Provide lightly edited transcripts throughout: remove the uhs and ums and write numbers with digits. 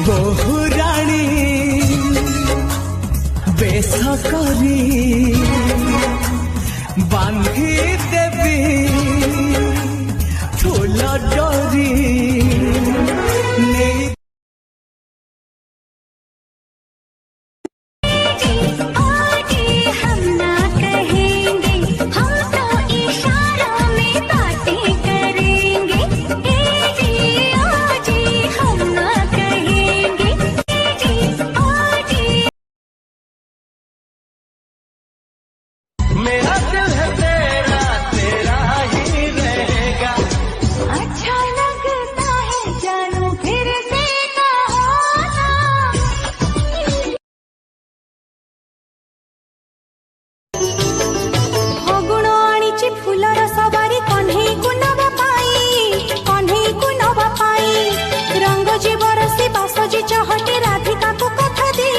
बहुराणी बेश करी बांधी देवी फूल डोरी नहीं मेरा दिल है तेरा तेरा ही रहेगा। अच्छा लगता है जानू फिर से फगुण आनी फूलर सवारी कन्हई को नवा पाई रंग जी बरसी बासजी चहटे राधिका को कथा दी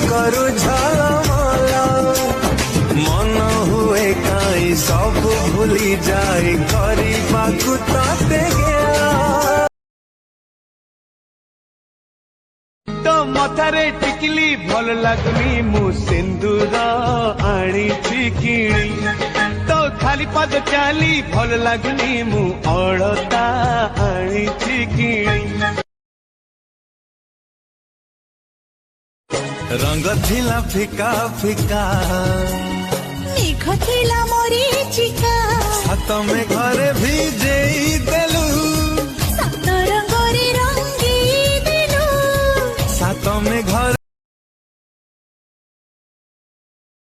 करू झलमला मन हुए काई सब भूली जाए करबाकू तते गया तो मथारे टिकली भल लगनी मु सिंदूर आनी किणी तो खाली पद चाली भल लगनी मु अड़ता आनी किणी रंग थिला फिका फिका मेघ थिला मोरी चिका हाथ में घरे भी जेई देलू सात रंगरे रंगी देलू साथ में घर